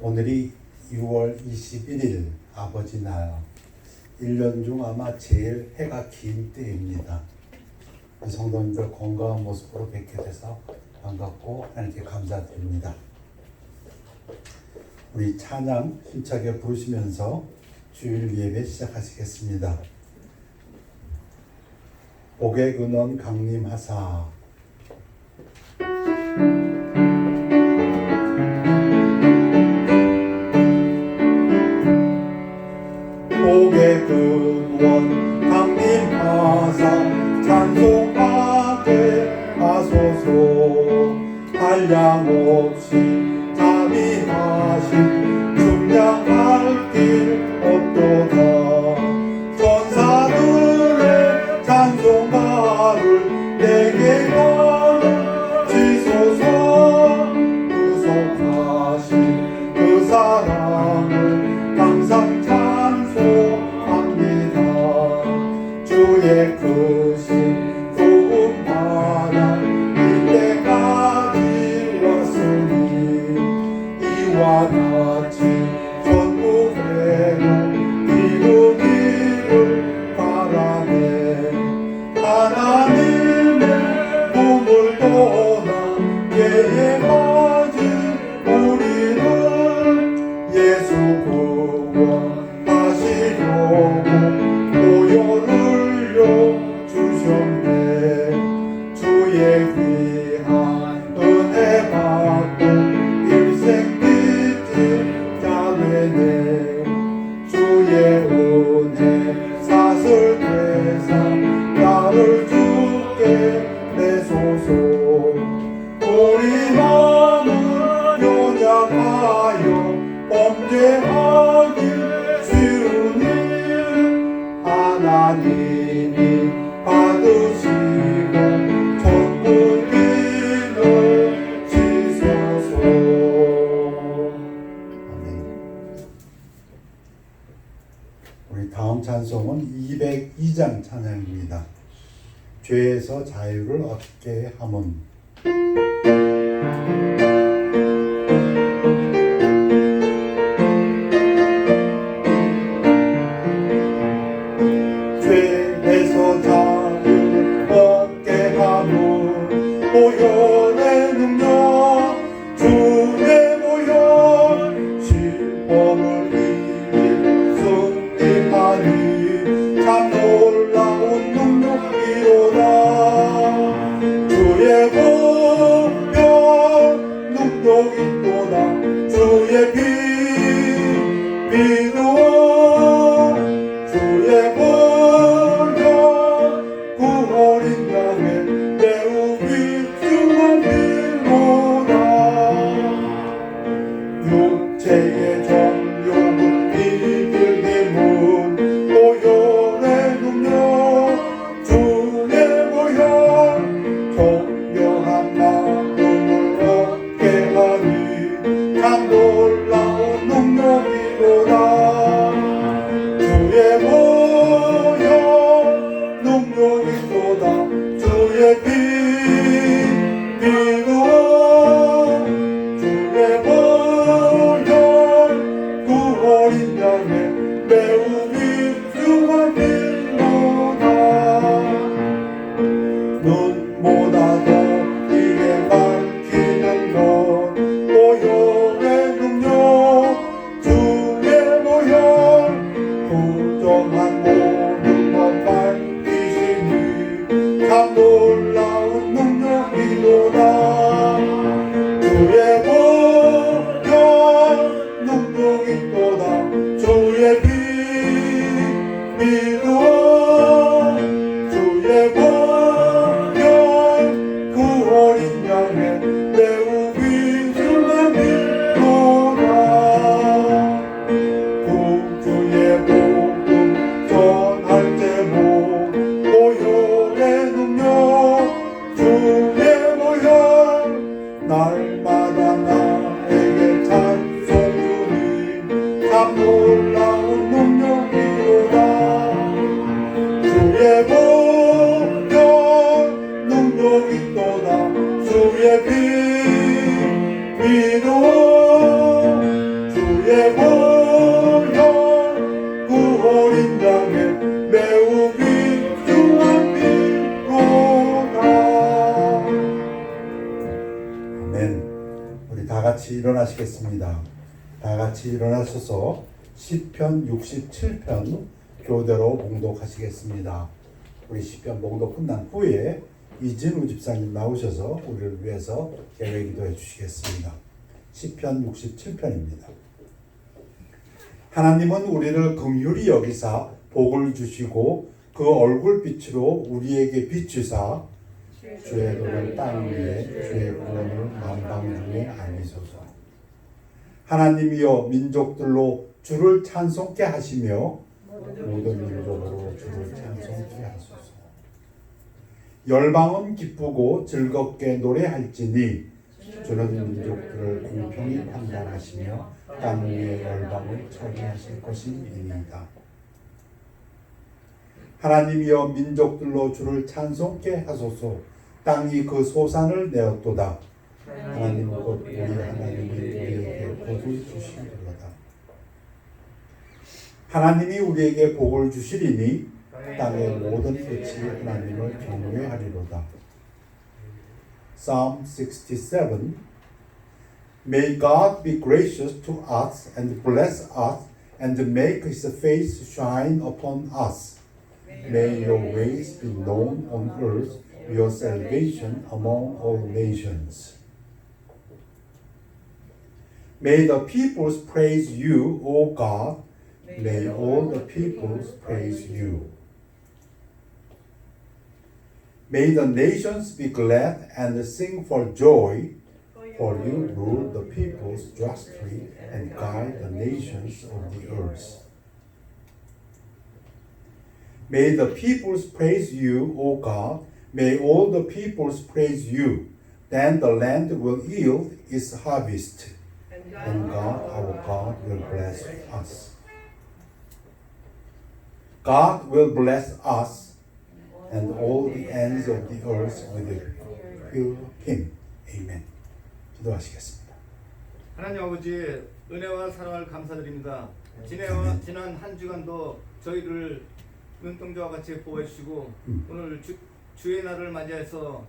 오늘이 6월 21일 아버지 날, 1년 중 아마 제일 해가 긴 때입니다. 성도님들 건강한 모습으로 뵙게 돼서 반갑고 하나님께 감사드립니다. 우리 찬양 힘차게 부르시면서 주일 예배 시작하시겠습니다. 복의 근원 강림하사. 복의 근원 강림하사 찬송하게 하소서. 한량없이 자비하신 중량할 길 없도다. 전사들의 찬송가를 내게 가르치소서. 구속하신 그 사랑을 항상 찬송합니다. 주의 크신 구원받아 이때까지 왔으니 이와 같이 전국에도 이루기를 바라네. 하나님의 꿈을 떠나 예에 빠진 우리는 예수 구원하시려고 보혈을 흘려 주셨네. 주의 귀한 은혜 받고 일생 빚진 자 되네. 주의 은혜 사슬 대상 나를 주께 내소서. 우리 마음을 연약하여 범죄하기 쉬우니 하나님이 받으시고 천국길을 지소서. 아멘. 우리 다음 찬송은 202장 찬양입니다. 죄에서 자유를 얻게 함은. 죄에서 자유를 얻게 함은 보혈의 능력, 주의 보혈 시험을 이길 승리하니 참 놀라운 능력이로다. 주의 보혈 능력이 또다. 주의 피 믿어. 주의 보혈 그 어린 양의 매우 귀중한 피로다. 육체의 정욕을 이길 힘은 보혈의 능력, 주의 보혈 정결한 마음을 얻게 하니 참 놀라운 능력이로다. 주의 보혈 능력이 또다. 주의 피 믿어. 주의 보혈 그 내 보혈 그 어린 양의 매우 귀중한 피로다. 아멘. 우리 다 같이 일어나시겠습니다. 다 같이 일어나셔서 시편 67편 교대로 봉독하시겠습니다. 우리 시편 봉독 끝난 후에 이진우 집사님 나오셔서 우리를 위해서 예배 기도해 주시겠습니다. 시편 67편입니다. 하나님은 우리를 긍휼히 여기사 복을 주시고 그 얼굴빛으로 우리에게 비추사 주의 도를 땅 위에 주의 구원을 만방 중에 알리소서. 하나님이여 민족들로 주를 찬송케 하시며 모든 민족으로 주를 찬송케 하소서. 열방은 기쁘고 즐겁게 노래할지니 주는 민족들을 공평히 판단하시며 땅 위의 열방을 처리하실 것임이니이다. 하나님이여 민족들로 주를 찬송케 하소서. 땅이 그 소산을 내었도다. 하나님 곧 우리 하나님이 우리에게 복을 주시리로다. 하나님이 우리에게 복을 주시리니 땅의 모든 끝이 하나님을 경외하리로다. Psalm 67. May God be gracious to us and bless us and make His face shine upon us. May your ways be known on earth, your salvation among all nations. May the peoples praise you, O God. May all the peoples praise you. May the nations be glad and sing for joy, for you rule the peoples justly and guide the nations of the earth. May the peoples praise you, O God. May all the peoples praise you. Then the land will yield its harvest, and God, our God, will bless us. God will bless us, and all the ends of the earth will fear Him. Amen. 기도하시겠습니다. 하나님 아버지, 은혜와 사랑을 감사드립니다. 지난 한 주간도 저희를 눈동자와 같이 보호해 주시고 오늘 주의 날을 맞이해서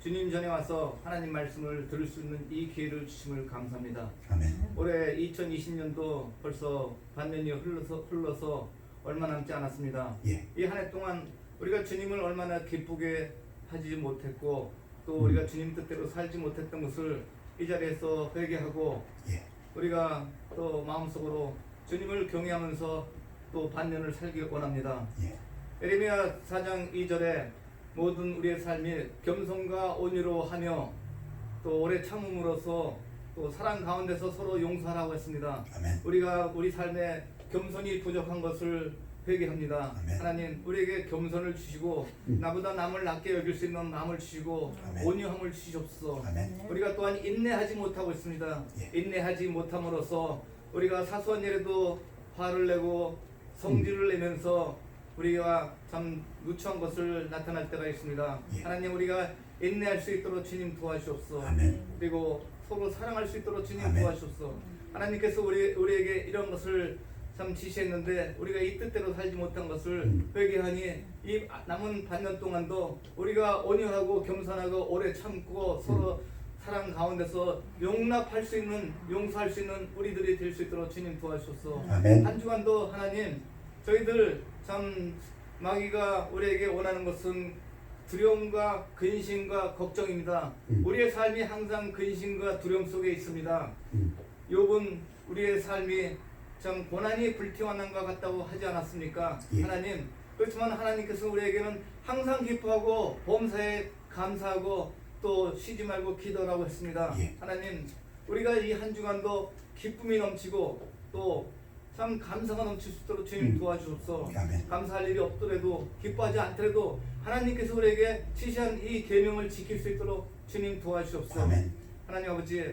주님 전에 와서 하나님 말씀을 들을 수 있는 이 기회를 주심을 감사합니다. 아멘. 올해 2020년도 벌써 반년이 흘러서 얼마 남지 않았습니다. 예. 이 한 해 동안 우리가 주님을 얼마나 기쁘게 하지 못했고 또 우리가 주님 뜻대로 살지 못했던 것을 이 자리에서 회개하고 예. 우리가 또 마음속으로 주님을 경외하면서 또 반년을 살기 원합니다. 예. 에레미야 4장 2절에 모든 우리의 삶이 겸손과 온유로 하며 또 오래 참음으로써 또 사랑 가운데서 서로 용서하라고 했습니다. 아멘. 우리가 우리 삶에 겸손이 부족한 것을 회개합니다. 아멘. 하나님 우리에게 겸손을 주시고 나보다 남을 낮게 여길 수 있는 마음을 주시고 아멘. 온유함을 주시옵소서. 아멘. 우리가 또한 인내하지 못하고 있습니다. 예. 인내하지 못함으로써 우리가 사소한 일에도 화를 내고 성질을 내면서 우리가 참 누추한 것을 나타날 때가 있습니다. 예. 하나님 우리가 인내할 수 있도록 주님 도와주옵소서. 아멘. 그리고 서로 사랑할 수 있도록 주님 아멘. 도와주옵소서. 하나님께서 우리에게 이런 것을 참 지시했는데 우리가 이 뜻대로 살지 못한 것을 회개하니 이 남은 반년 동안도 우리가 온유하고 겸손하고 오래 참고 서로 사랑 가운데서 용납할 수 있는 용서할 수 있는 우리들이 될 수 있도록 주님 도와주소서. 아멘. 한 주간도 하나님 저희들 참 마귀가 우리에게 원하는 것은 두려움과 근심과 걱정입니다. 우리의 삶이 항상 근심과 두려움 속에 있습니다. 욥은 우리의 삶이 참 고난이 불티와난과 같다고 하지 않았습니까? 예. 하나님 그렇지만 하나님께서 우리에게는 항상 기뻐하고 범사에 감사하고 또 쉬지 말고 기도라고 했습니다. 예. 하나님 우리가 이 한 주간도 기쁨이 넘치고 또 참 감사가 넘칠 수 있도록 주님 도와주옵소서. 아멘. 감사할 일이 없더라도 기뻐하지 않더라도 하나님께서 우리에게 지시한 이 계명을 지킬 수 있도록 주님 도와주옵소서. 아멘. 하나님 아버지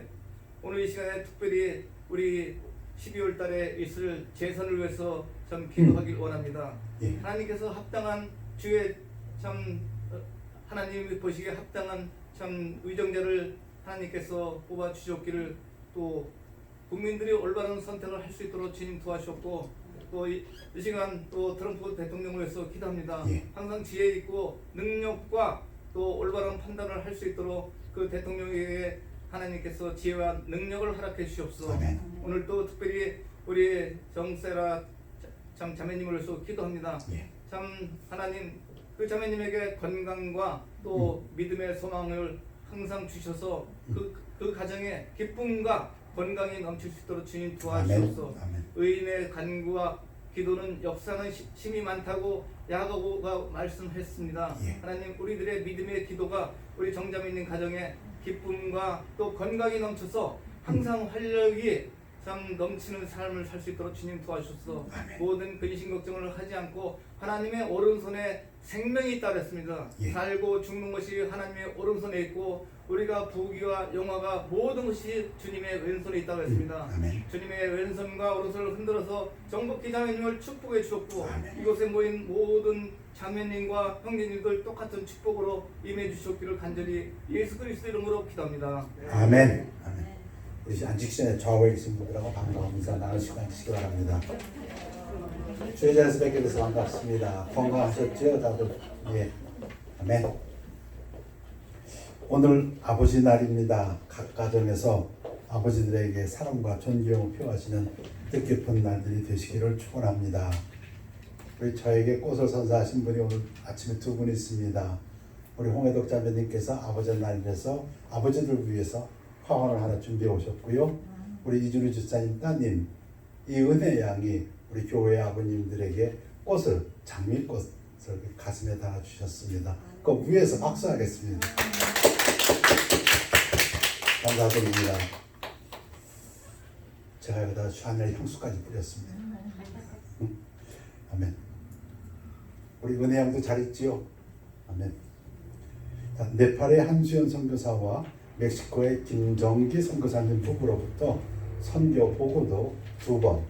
오늘 이 시간에 특별히 우리 12월 달에 있을 재선을 위해서 참 기도하길 원합니다. 예. 하나님께서 합당한 주의 참 하나님이 보시기에 합당한 참 의정자를 하나님께서 뽑아 주셨기를 또 국민들이 올바른 선택을 할 수 있도록 주님 도와주셨고 또 이 시간 또 트럼프 대통령을 위해서 기도합니다. 예. 항상 지혜 있고 능력과 또 올바른 판단을 할 수 있도록 그 대통령에게 하나님께서 지혜와 능력을 허락해 주시옵소서. 아멘. 오늘 또 특별히 우리 정세라 참 자매님을 위해서 기도합니다. 예. 참 하나님 그 자매님에게 건강과 또 믿음의 소망을 항상 주셔서 그 가정에 기쁨과 건강이 넘칠 수 있도록 주님 도와주옵소서. 아멘. 의인의 간구와 기도는 역사는 힘이 많다고 야고보가 말씀했습니다. 예. 하나님 우리들의 믿음의 기도가 우리 정자매님 가정에 기쁨과 또 건강이 넘쳐서 항상 활력이 참 넘치는 삶을 살 수 있도록 주님 도와주셔서 아멘. 모든 근심 걱정을 하지 않고 하나님의 오른손에 생명이 있다 그랬습니다. 예. 살고 죽는 것이 하나님의 오른손에 있고 우리가 부귀와 영화가 모든 것이 주님의 왼손에 있다고 했습니다. 아멘. 주님의 왼손과 오른손을 흔들어서 정복기 자매님을 축복해 주셨고 아멘. 이곳에 모인 모든 자매님과 형제님들 똑같은 축복으로 임해 주셨기를 간절히 예수 그리스도 이름으로 기도합니다. 아멘. 아멘. 우리 앉기 전에 좌우에 계신 분들하고 반가운 인사 나누시고 앉으시기 바랍니다. 주의 자리에서 뵙게 돼서 반갑습니다. 건강하셨죠? 다들? 예. 아멘. 오늘 아버지 날입니다. 각 가정에서 아버지들에게 사랑과 존경을 표하시는 뜻깊은 날들이 되시기를 축원합니다. 우리 저에게 꽃을 선사하신 분이 오늘 아침에 두 분 있습니다. 우리 홍혜덕 자매님께서 아버지 날에서 아버지들 위해서 화환을 하나 준비해 오셨고요. 우리 이준우 집사님 따님 이은혜 양이 우리 교회 아버님들에게 꽃을 장미꽃을 가슴에 달아 주셨습니다. 그 위에서 박수하겠습니다. 감사드립니다. 제가 여기다 샤넬 향수까지 뿌렸습니다. 아멘. 우리 은혜 양도 잘 있지요? 아멘. 네팔의 한수연 선교사와 멕시코의 김정기 선교사님 부부로부터 선교 보고도 2번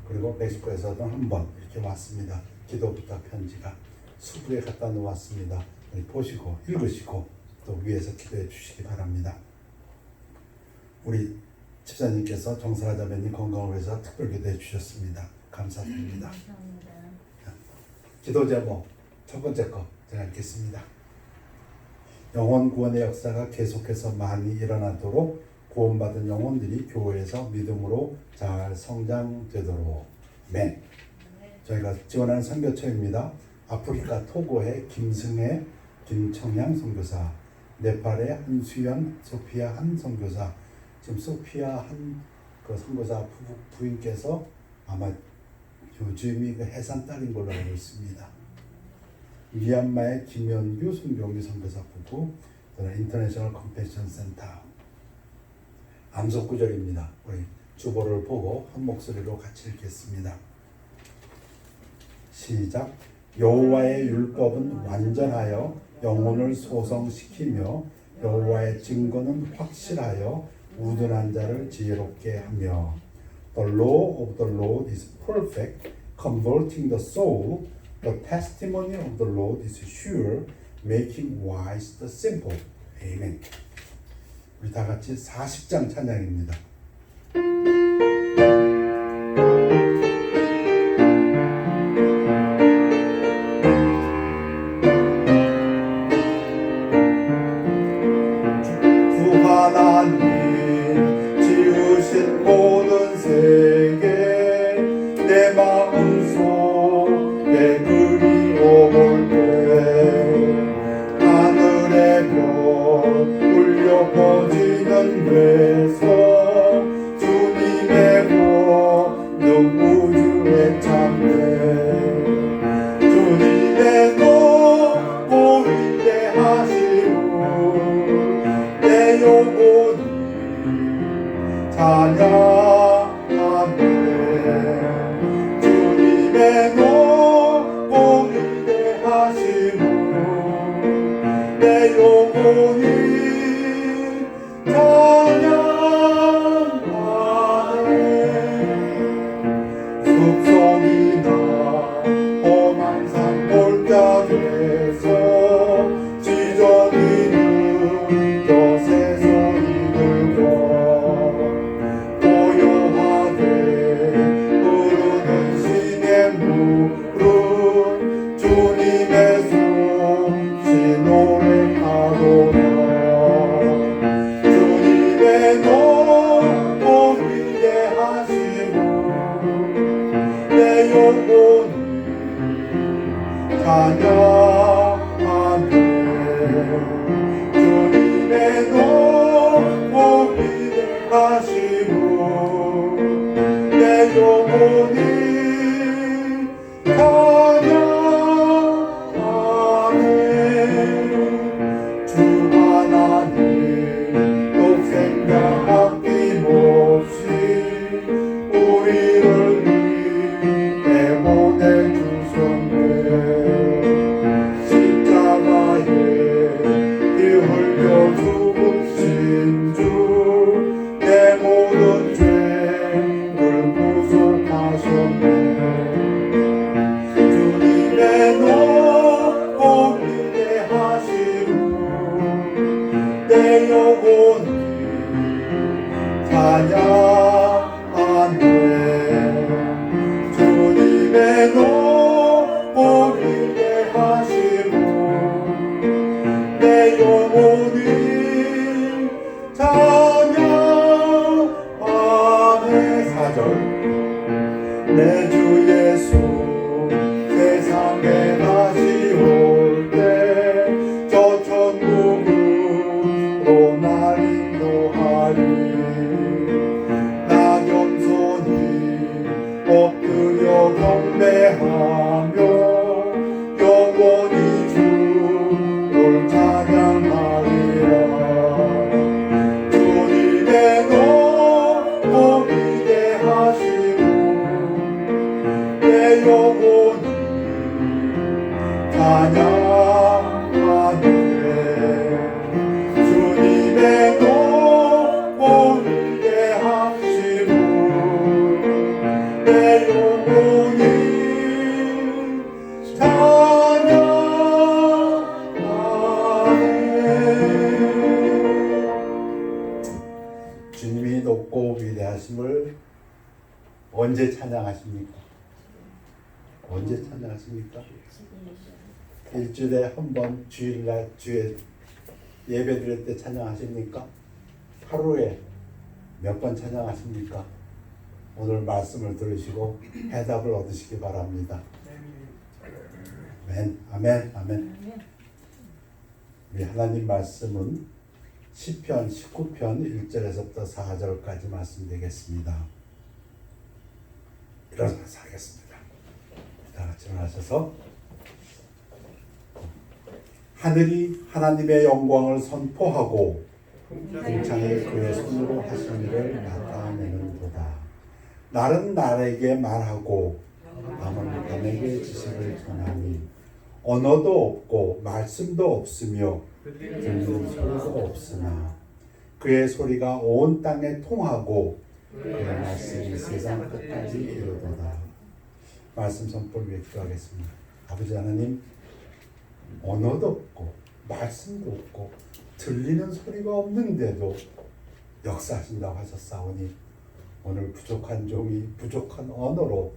그리고 멕시코에서도 1번 이렇게 왔습니다. 기도 부탁 편지가 수부에 갖다 놓았습니다. 보시고 읽으시고 또 위에서 기도해 주시기 바랍니다. 우리 집사님께서 정사라 자매님 건강을 위해서 특별 기도해 주셨습니다. 감사드립니다. 기도 제목 첫 번째 거 제가 읽겠습니다. 영혼 구원의 역사가 계속해서 많이 일어나도록 구원받은 영혼들이 교회에서 믿음으로 잘 성장되도록. 아멘. 저희가 지원하는 선교처입니다. 아프리카 토고의 김승혜, 김청양 선교사, 네팔의 한수연, 소피아 한 선교사. 지금 소피아 한 그 선교사 부인께서 아마 요즘이 그 해산 딸인 걸로 알고 있습니다. 미얀마의 김연규 송병규 선교사 부부, 인터내셔널 컴패션 센터. 암송 구절입니다. 우리 주보를 보고 한 목소리로 같이 읽겠습니다. 시작. 여호와의 율법은 완전하여 영혼을 소성시키며 여호와의 증거는 확실하여 우둔한 자를 지혜롭게 하며 The law of the Lord is perfect, converting the soul. The testimony of the Lord is sure, making wise the simple. 아멘. 우리 다 같이 40장 찬양입니다. 주 하나님 지으신 모든 세계 내 마음속에 그리워볼 때 하늘의 별 울려 퍼지는 외성 주님 우리를 위해 보내주셨네. 십자가에 피 흘려 죽으신 주, 내 모든 죄를 구속하셨네. 주님의 높고 위대하시고 내 영혼이 찬양하네. 주님의 높고 위대하시고 내 영혼이 찬양하네. 4절 내 주 예수 세상에 다시 올 때 저 천국으로 날 인도하리. 나 겸손히 엎드려 경배하며 영원히 주를 찬양하리라. 주님의 높고 위대하시고 내 영혼이 찬양하네. 주님의 높고 위대하시고 내 영혼이 찬양하네. 주님이 높고 위대하심을 언제 찬양하십니까? 언제 찬양하십니까? 일주일에 한 번 주일날 주에 예배 드릴 때 찬양하십니까? 하루에 몇 번 찬양하십니까? 오늘 말씀을 들으시고 해답을 얻으시기 바랍니다. 아멘, 아멘, 아멘. 우리 하나님 말씀은 시편 19편 1절에서부터 4절까지 말씀드리겠습니다. 일어나서 하겠습니다. 다 같이 일어나셔서 하늘이 하나님의 영광을 선포하고 궁창에 그의 손으로 하신 일을 나타내는도다. 날은 날에게 말하고 밤은 밤에게 지식을 전하니 언어도 없고 말씀도 없으며 듣는 소리도 없으나 그의 소리가 온 땅에 통하고 그의 말씀이 세상 끝까지 이르도다. 말씀 선포를 위해 기도하겠습니다. 아버지 하나님, 언어도 없고 말씀도 없고 들리는 소리가 없는데도 역사하신다고 하셨사오니 오늘 부족한 종이 부족한 언어로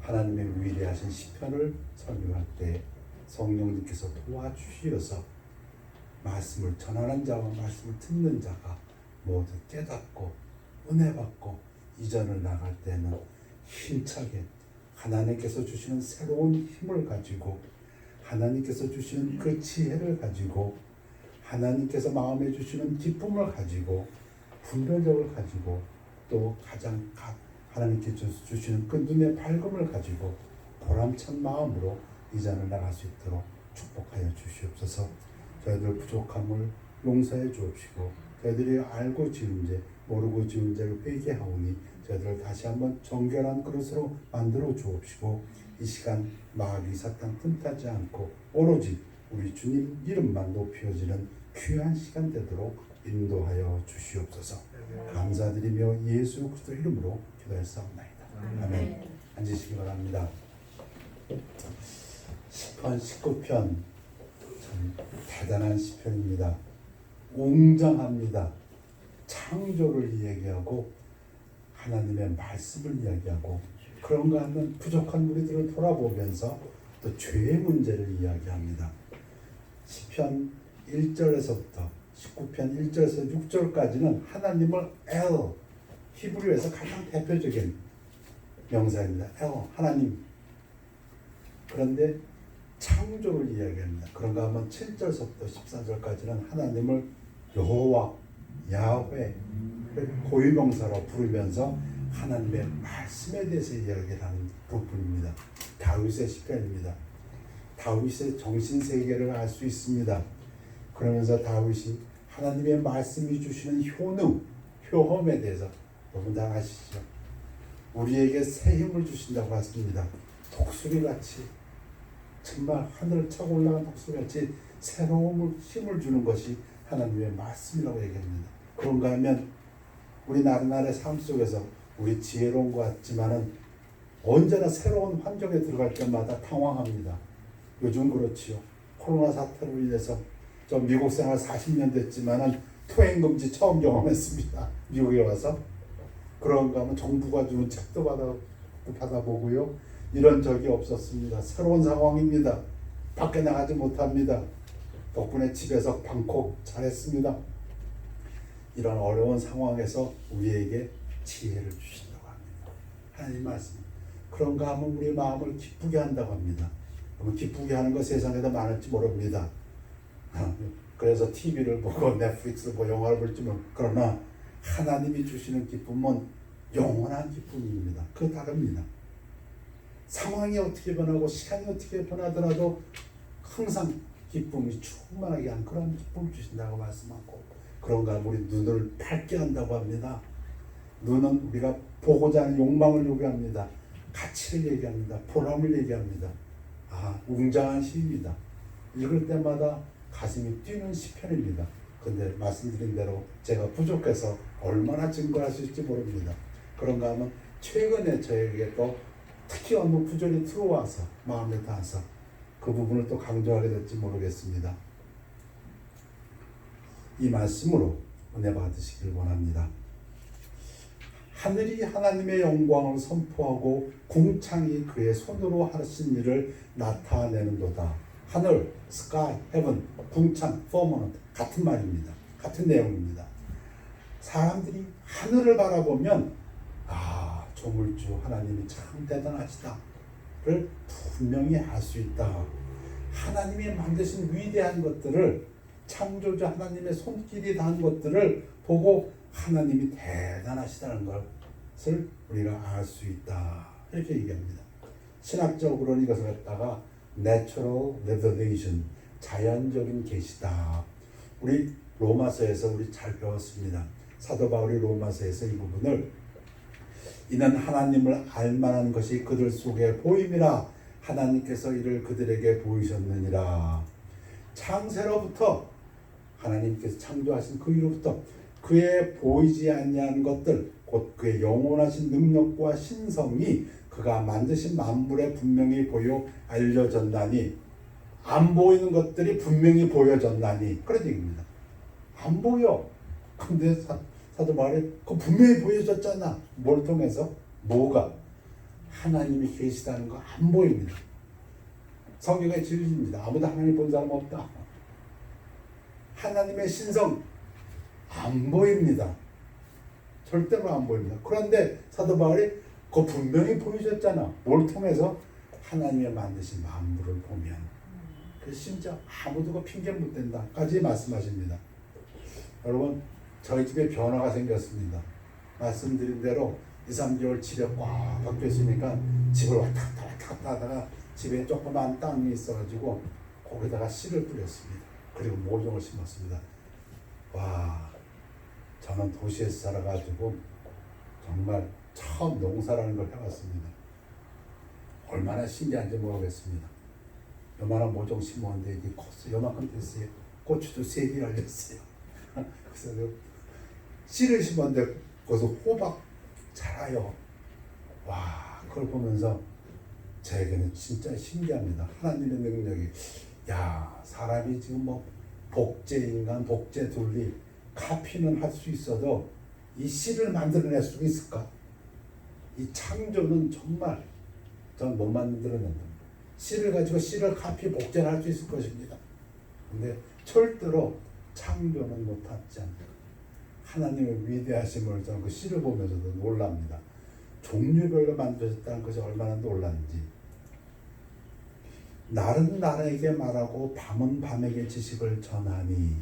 하나님의 위대하신 시편을 설명할 때 성령님께서 도와주시어서 말씀을 전하는 자와 말씀을 듣는 자가 모두 깨닫고 은혜 받고 이전을 나갈 때는 힘차게 하나님께서 주시는 새로운 힘을 가지고 하나님께서 주시는 그 지혜를 가지고 하나님께서 마음에 주시는 기쁨을 가지고 분별력을 가지고 또 가장 하나님께서 주시는 그 눈의 밝음을 가지고 보람찬 마음으로 이전을 나갈 수 있도록 축복하여 주시옵소서. 저희들 부족함을 용서해 주옵시고 저희들이 알고 지은 죄 모르고 지은 죄를 회개하오니 저희들을 다시 한번 정결한 그릇으로 만들어 주옵시고 이 시간 마귀 사탄 틈타지 않고 오로지 우리 주님 이름만 높여지는 귀한 시간 되도록 인도하여 주시옵소서. 감사드리며 예수 그리스도 이름으로 기도했사옵나이다. 아멘. 앉으시기 바랍니다. 시편 19편 참 대단한 시편입니다. 웅장합니다. 창조를 이야기하고 하나님의 말씀을 이야기하고 그런가 하면 부족한 우리들을 돌아보면서 또 죄의 문제를 이야기합니다. 시편 1절에서부터 19편 1절에서 6절까지는 하나님을 엘, 히브리어에서 가장 대표적인 명사입니다. 엘, 하나님. 그런데 창조를 이야기합니다. 그런가 하면 7절서부터 14절까지는 하나님을 여호와, 야훼, 고유명사로 부르면서 하나님의 말씀에 대해서 이야기를 하는 부분입니다. 다윗의 시편입니다. 다윗의 정신세계를 알 수 있습니다. 그러면서 다윗이 하나님의 말씀이 주시는 효능, 효험에 대해서 여러분 다 아시죠? 우리에게 새 힘을 주신다고 하십니다. 독수리같이 정말 하늘을 차고 올라간 독수리같이 새로운 힘을 주는 것이 하나님의 말씀이라고 얘기합니다. 그런가 하면 우리 나른나의 삶 속에서 우리 지혜로운 것 같지만은 언제나 새로운 환경에 들어갈 때마다 당황합니다. 요즘 그렇지요. 코로나 사태로 인해서 저 미국 생활 40년 됐지만은 통행 금지 처음 경험했습니다. 미국에 와서. 그런가 하면 정부가 주는 책도 받아보고요. 이런 적이 없었습니다. 새로운 상황입니다. 밖에 나가지 못합니다. 덕분에 집에서 방콕 잘했습니다. 이런 어려운 상황에서 우리에게 지혜를 주신다고 합니다. 하나님 말씀. 그런가 하면 우리의 마음을 기쁘게 한다고 합니다. 그러면 기쁘게 하는 거 세상에도 많을지 모릅니다. 그래서 TV를 보고 넷플릭스를 보고 영화를 볼지 모르 그러나 하나님이 주시는 기쁨은 영원한 기쁨입니다. 그거 다릅니다. 상황이 어떻게 변하고 시간이 어떻게 변하더라도 항상 기쁨이 충만하게 한 그런 기쁨을 주신다고 말씀하고 그런가 우리 눈을 밝게 한다고 합니다. 눈은 우리가 보고자 하는 욕망을 요구합니다. 가치를 얘기합니다. 보람을 얘기합니다. 웅장한 시입니다. 읽을 때마다 가슴이 뛰는 시편입니다. 근데 말씀드린 대로 제가 부족해서 얼마나 증거할 수 있을지 모릅니다. 그런가 하면 최근에 저에게 또 특히 어느 구절이 들어와서 마음에 닿아서 그 부분을 또 강조하게 될지 모르겠습니다. 이 말씀으로 은혜 받으시길 원합니다. 하늘이 하나님의 영광을 선포하고 궁창이 그의 손으로 하신 일을 나타내는도다. 하늘, sky, heaven, 궁창, firmament 같은 말입니다. 같은 내용입니다. 사람들이 하늘을 바라보면 조물주 하나님이 참 대단하시다를 분명히 알 수 있다. 하나님이 만드신 위대한 것들을 창조주 하나님의 손길이 닿은 것들을 보고 하나님이 대단하시다는 것을 우리가 알 수 있다. 이렇게 얘기합니다. 신학적으로는 이것을 갖다가 natural revelation, 자연적인 계시다. 우리 로마서에서 우리 잘 배웠습니다. 사도 바울이 로마서에서 이 부분을 이는 하나님을 알만한 것이 그들 속에 보임이라 하나님께서 이를 그들에게 보이셨느니라. 창세로부터 하나님께서 창조하신 그 이로부터 그의 보이지 아니한 것들 곧 그의 영원하신 능력과 신성이 그가 만드신 만물에 분명히 보여 알려졌나니 안 보이는 것들이 분명히 보여졌나니 그런 얘기입니다. 안 보여. 근데 사도 바울이 그 분명히 보여졌잖아. 뭘 통해서? 뭐가? 하나님이 계시다는 거 안 보입니다. 성경의 진리입니다. 아무도 하나님 본 사람 없다. 하나님의 신성 안 보입니다. 절대로 안 보입니다. 그런데 사도 바울이 그 분명히 보여줬잖아. 뭘 통해서? 하나님의 만드신 만물을 보면. 그래서 진짜 아무도 그 핑계 못 댄다까지 말씀하십니다. 여러분 저희 집에 변화가 생겼습니다. 말씀드린 대로 2, 3개월 집에 꽉 박혀 있으니까 집을 왔다 갔다 하다가 집에 조그만 땅이 있어가지고 거기다가 씨를 뿌렸습니다. 그리고 모종을 심었습니다. 저는 도시에서 살아가지고 정말 처음 농사라는 걸 해봤습니다. 얼마나 신기한지 모르겠습니다. 요만한 모종 심었는데 이게 컸어요. 요만큼 됐어요. 고추도 3개 열렸어요. 그래서 씨를 심었는데 거기서 호박 자라요. 그걸 보면서 저에게는 진짜 신기합니다. 하나님의 능력이. 사람이 지금 뭐 복제인간, 복제둘리 카피는 할 수 있어도 이 씨를 만들어낼 수 있을까? 이 창조는 정말 전 못 만들어낸다. 씨를 가지고 씨를 카피 복제를 할 수 있을 것입니다. 근데 절대로 창조는 못하지 않다. 하나님의 위대하심을 저는 그 씨를 보면서도 놀랍니다. 종류별로 만들어졌다는 것이 얼마나 놀랐는지. 날은 날에게 말하고 밤은 밤에게 지식을 전하니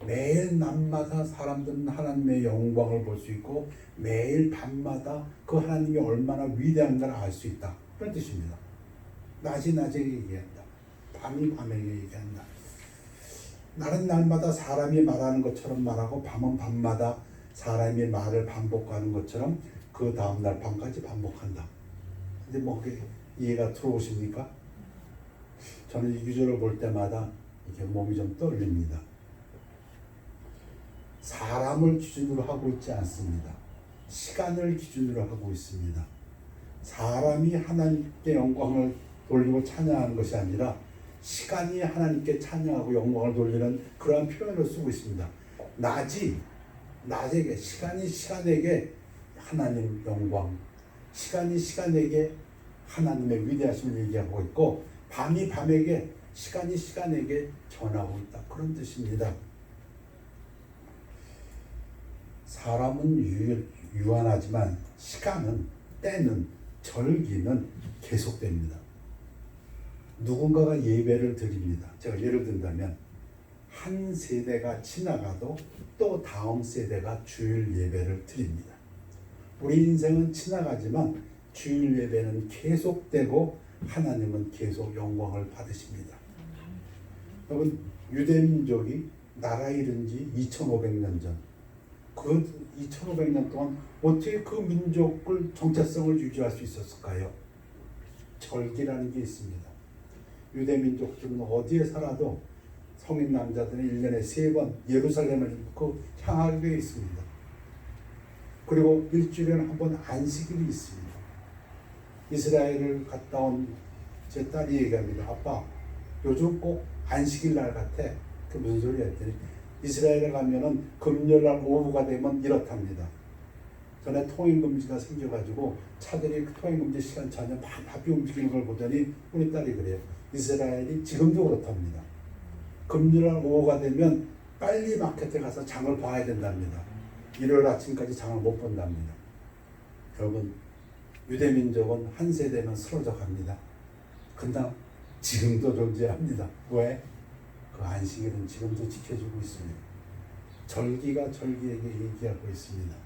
매일 낮마다 사람들은 하나님의 영광을 볼 수 있고 매일 밤마다 그 하나님이 얼마나 위대한가를 알 수 있다. 그런 뜻입니다. 낮이 낮에게 얘기한다. 밤이 밤에게 얘기한다. 날은 날마다 사람이 말하는 것처럼 말하고 밤은 밤마다 사람이 말을 반복하는 것처럼 그 다음날 밤까지 반복한다. 근데 뭐 그게 이해가 들어오십니까? 저는 이 구절을 볼 때마다 이렇게 몸이 좀 떨립니다. 사람을 기준으로 하고 있지 않습니다. 시간을 기준으로 하고 있습니다. 사람이 하나님께 영광을 돌리고 찬양하는 것이 아니라 시간이 하나님께 찬양하고 영광을 돌리는 그러한 표현을 쓰고 있습니다. 낮에게, 시간이 시간에게 하나님 영광, 시간이 시간에게 하나님의 위대하심을 얘기하고 있고, 밤이 밤에게, 시간이 시간에게 전하고 있다. 그런 뜻입니다. 사람은 유한하지만 시간은, 때는, 절기는 계속됩니다. 누군가가 예배를 드립니다. 제가 예를 든다면 한 세대가 지나가도 또 다음 세대가 주일 예배를 드립니다. 우리 인생은 지나가지만 주일 예배는 계속되고 하나님은 계속 영광을 받으십니다. 여러분, 유대민족이 나라 이룬 지 2500년 전, 그 2500년 동안 어떻게 그 민족을 정체성을 유지할 수 있었을까요? 절기라는 게 있습니다. 유대민족들은 어디에 살아도 성인 남자들은 1년에 3번 예루살렘을 향하게 되어 있습니다. 그리고 일주일에 한 번 안식일이 있습니다. 이스라엘을 갔다 온 제 딸이 얘기합니다. 아빠, 요즘 꼭 안식일 날 같아. 그 무슨 소리야 했더니 이스라엘에 가면은 금요일 날 오후가 되면 이렇답니다. 전에 통행금지가 생겨가지고 차들이 그 통행금지 시간 전에 막 바삐 움직이는 걸 보더니 우리 딸이 그래요. 이스라엘이 지금도 그렇답니다. 금요일 날 오후가 되면 빨리 마켓에 가서 장을 봐야 된답니다. 일요일 아침까지 장을 못 본답니다. 여러분, 유대민족은 한 세대면 쓰러져 갑니다. 그러나 지금도 존재합니다. 왜? 그 안식일은 지금도 지켜주고 있습니다. 절기가 절기에게 얘기하고 있습니다.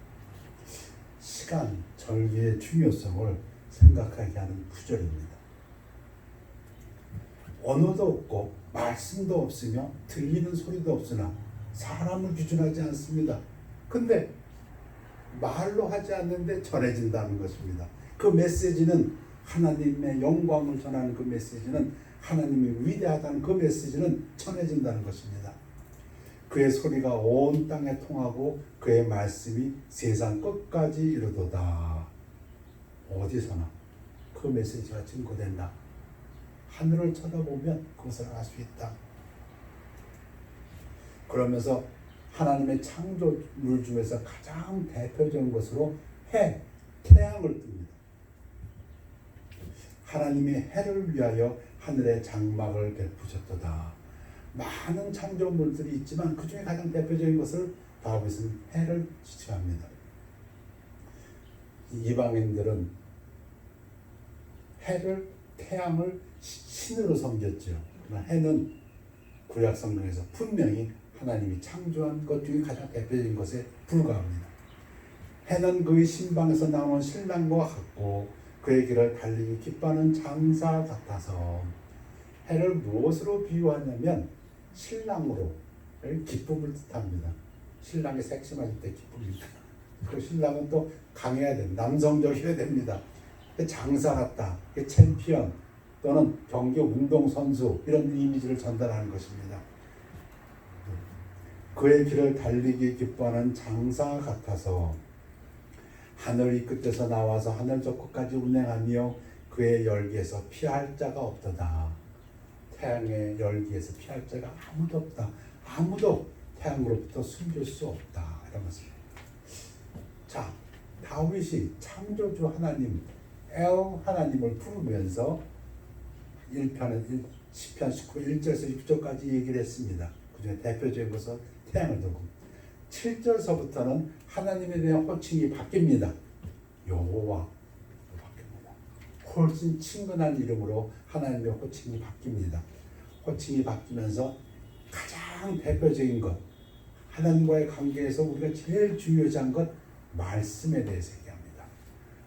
시간, 절기의 중요성을 생각하게 하는 구절입니다. 언어도 없고 말씀도 없으며 들리는 소리도 없으나 사람을 기준하지 않습니다. 근데 말로 하지 않는데 전해진다는 것입니다. 그 메시지는 하나님의 영광을 전하는 그 메시지는, 하나님이 위대하다는 그 메시지는 전해진다는 것입니다. 그의 소리가 온 땅에 통하고 그의 말씀이 세상 끝까지 이르도다. 어디서나 그 메시지가 증거된다. 하늘을 쳐다보면 그것을 알 수 있다. 그러면서 하나님의 창조물 중에서 가장 대표적인 것으로 태양을 뜹니다. 하나님이 해를 위하여 하늘의 장막을 베푸셨도다. 많은 창조물들이 있지만 그 중에 가장 대표적인 것을 다윗은 해를 지칭합니다. 이방인들은 해를, 태양을 신으로 섬겼죠. 그러나 해는 구약 성경에서 분명히 하나님이 창조한 것 중에 가장 대표적인 것에 불과합니다. 해는 그의 신방에서 나오는 신랑과 같고 그의 길을 달리기 기뻐하는 장사 같아서, 해를 무엇으로 비유하냐면 신랑으로 기쁨을 뜻합니다. 신랑이 섹시해질 때 기쁨입니다. 그 신랑은 또 강해야 됩니다. 남성적이어야 됩니다. 장사 같다, 챔피언 또는 경기 운동선수, 이런 이미지를 전달하는 것입니다. 그의 길을 달리기 기뻐하는 장사 같아서 하늘 이 끝에서 나와서 하늘 저 끝까지 운행하며 그의 열기에서 피할 자가 없도다. 태양의 열기에서 피할 자가 아무도 없다. 아무도 태양으로부터 숨길 수 없다. 이런 것입니다. 자, 다윗이 창조주 하나님, 엘 하나님을 부르면서 10편 19, 1절에서 6절까지 얘기를 했습니다. 그 중에 대표적인 것은 태양을 두고, 7절서부터는 하나님에 대한 호칭이 바뀝니다. 여호와 바뀝니다. 훨씬 친근한 이름으로 하나님의 호칭이 바뀝니다. 호칭이 바뀌면서 가장 대표적인 것, 하나님과의 관계에서 우리가 제일 중요한 것, 말씀에 대해서 얘기합니다.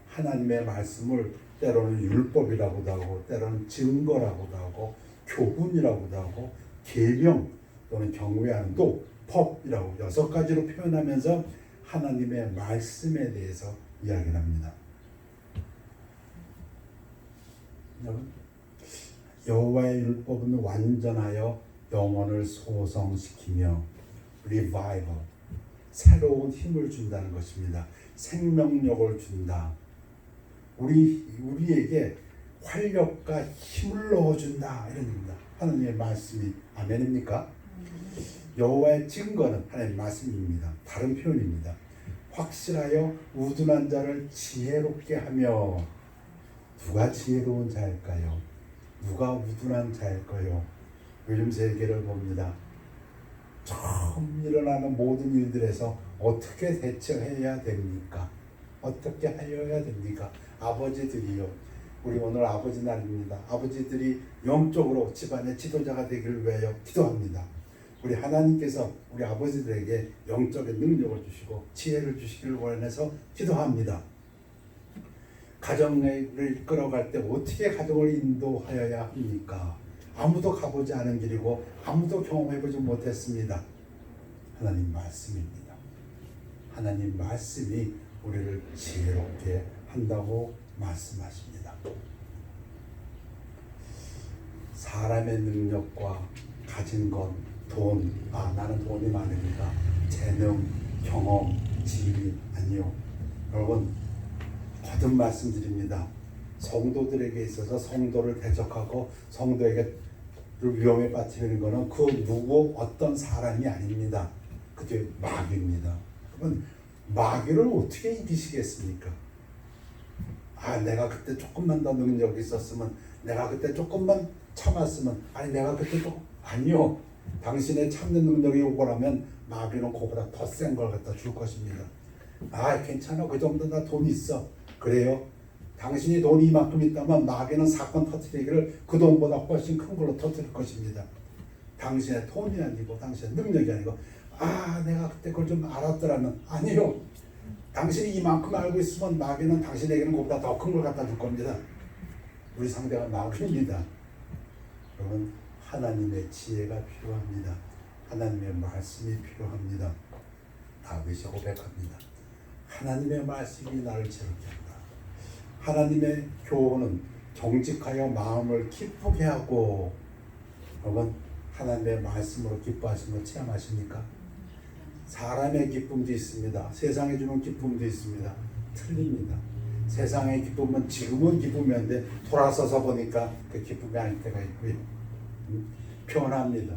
하나님의 말씀을 때로는 율법이라고도 하고, 때로는 증거라고도 하고, 교훈이라고도 하고, 계명 또는 경외하는 도, 법이라고 6가지로 표현하면서 하나님의 말씀에 대해서 이야기를 합니다. 여러분, 여호와의 율법은 완전하여 영혼을 소성시키며 revival, 새로운 힘을 준다는 것입니다. 생명력을 준다. 우리에게 활력과 힘을 넣어준다 이런 겁니다. 하나님의 말씀이 아멘입니까? 여호와의 증거는 하나님의 말씀입니다. 다른 표현입니다. 확실하여 우둔한 자를 지혜롭게 하며. 누가 지혜로운 자일까요? 누가 우둔한 자일까요? 요즘 세계를 봅니다. 처음 일어나는 모든 일들에서 어떻게 대처해야 됩니까? 어떻게 하여야 됩니까? 아버지들이요. 우리 오늘 아버지 날입니다. 아버지들이 영적으로 집안의 지도자가 되기를 위하여 기도합니다. 우리 하나님께서 우리 아버지들에게 영적인 능력을 주시고 지혜를 주시기를 원해서 기도합니다. 가정을 이끌어갈 때 어떻게 가정을 인도하여야 합니까? 아무도 가보지 않은 길이고 아무도 경험해보지 못했습니다. 하나님 말씀입니다. 하나님 말씀이 우리를 지혜롭게 한다고 말씀하십니다. 사람의 능력과 가진 것, 돈, 나는 돈이 많으니까 재능, 경험, 지위 아니요. 여러분, 거듭 말씀드립니다. 성도들에게 있어서 성도를 대적하고 성도에게 위험에 빠뜨리는 것은 그 누구 어떤 사람이 아닙니다. 그게 마귀입니다. 그러면 마귀를 어떻게 이기시겠습니까? 내가 그때 조금만 더 능력이 있었으면, 내가 그때 조금만 참았으면, 내가 그때 아니요. 당신의 참는 능력이 오고라면 마귀는 그보다 더 센 걸 갖다 줄 것입니다. 괜찮아. 그 정도 나 돈 있어. 그래요? 당신이 돈이 이만큼 있다면 마귀는 사건 터뜨리기를 그 돈보다 훨씬 큰 걸로 터뜨릴 것입니다. 당신의 돈이 아니고 당신의 능력이 아니고 내가 그때 그걸 좀 알았더라면 아니요. 당신이 이만큼 알고 있으면 마귀는 당신에게는 그보다 더 큰 걸 갖다 줄 겁니다. 우리 상대가 마귀입니다. 여러분, 하나님의 지혜가 필요합니다. 하나님의 말씀이 필요합니다. 다윗이 고백합니다. 하나님의 말씀이 나를 지혜롭게 한다. 하나님의 교훈은 정직하여 마음을 기쁘게 하고. 여러분, 하나님의 말씀으로 기뻐하시는 거 체험하십니까? 사람의 기쁨도 있습니다. 세상에 주는 기쁨도 있습니다. 틀립니다. 세상의 기쁨은 지금은 기쁨이었는데 돌아서서 보니까 그 기쁨이 아닐 때가 있고요. 편합니다.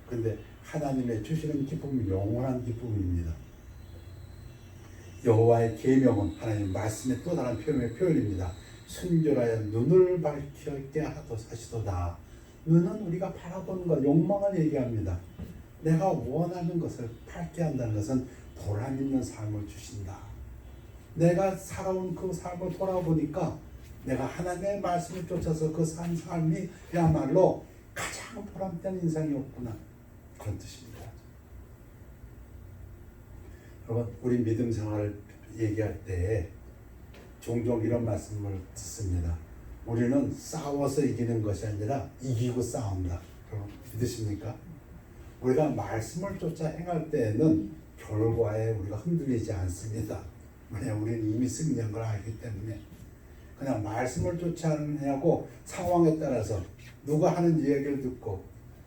근데 하나님의 주시는 기쁨은 영원한 기쁨입니다. 여호와의 계명은 하나님 말씀의 또 다른 표현입니다. 순결하여 눈을 밝게 하시도다. 눈은 우리가 바라보는 것, 욕망을 얘기합니다. 내가 원하는 것을 밝게 한다는 것은 보람 있는 삶을 주신다. 내가 살아온 그 삶을 돌아보니까 내가 하나님의 말씀을 쫓아서 그 산 삶이 그야말로 가장 보람된 인생이었구나. 그런 뜻입니다. 여러분, 우리 믿음 생활을 얘기할 때 종종 이런 말씀을 듣습니다. 우리는 싸워서 이기는 것이 아니라 이기고 싸운다. 여러분, 믿으십니까? 우리가 말씀을 쫓아 행할 때에는 결과에 우리가 흔들리지 않습니다. 왜냐하면 우리는 이미 승리한 걸 알기 때문에. 그냥 말씀을 쫓아 하고 상황에 따라서 누가 하는 이야기를 듣고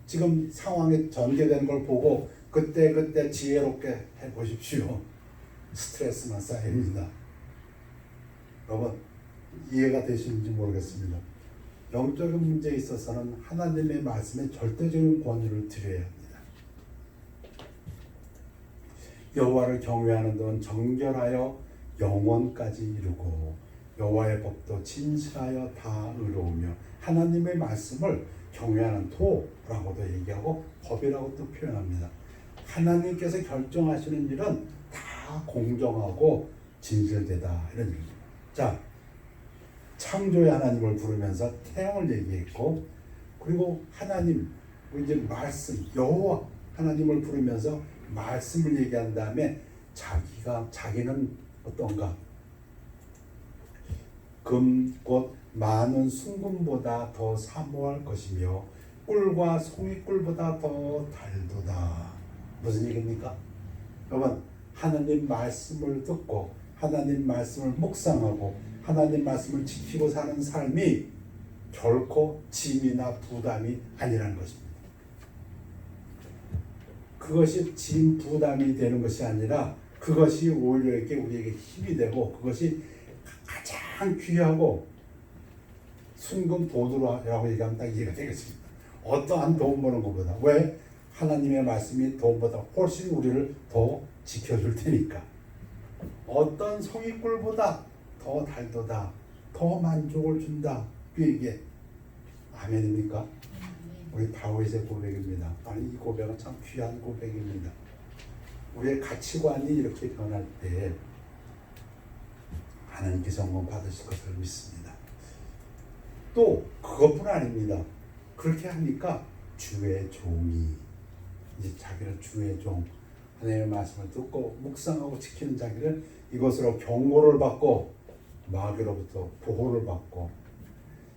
지금 상황에 전개되는 걸 보고 그때 지혜롭게 해보십시오. 스트레스만 쌓입니다. 여러분, 이해가 되시는지 모르겠습니다. 영적인 문제에 있어서는 하나님의 말씀에 절대적인 권위를 드려야 합니다. 여호와를 경외하는 돈 정결하여 영원까지 이루고 여호와의 법도 진실하여 다 의로우며. 하나님의 말씀을 경외하는 도라고도 얘기하고 법이라고도 표현합니다. 하나님께서 결정하시는 일은 다 공정하고 진실되다 이런 얘기입니다. 자, 창조의 하나님을 부르면서 태양을 얘기했고, 그리고 하나님 이제 말씀 여호와 하나님을 부르면서 말씀을 얘기한 다음에 자기는 어떤가? 금 곧 많은 순금보다 더 사모할 것이며 꿀과 송이꿀보다 더 달도다. 무슨 얘기입니까? 여러분, 하나님 말씀을 듣고 하나님 말씀을 묵상하고 하나님 말씀을 지키고 사는 삶이 결코 짐이나 부담이 아니라는 것입니다. 그것이 짐, 부담이 되는 것이 아니라 그것이 오히려 이렇게 우리에게 힘이 되고 그것이 가장 귀하고 순금 보드라고 얘기하면 딱 이해가 되겠습니다. 어떠한 돈 버는 것보다. 왜? 하나님의 말씀이 돈보다 훨씬 우리를 더 지켜줄 테니까. 어떤 송이꿀보다 더 달도다. 더 만족을 준다. 그게 아멘입니까? 우리 다윗의 고백입니다. 아니 이 고백은 참 귀한 고백입니다. 우리의 가치관이 이렇게 변할 때 하나님께서 영광 받으실 것을 믿습니다. 또 그것뿐 아닙니다. 그렇게 하니까 주의 종이 이제 자기를 주의 종 하나님의 말씀을 듣고 묵상하고 지키는 자기를 이것으로 경고를 받고 마귀로부터 보호를 받고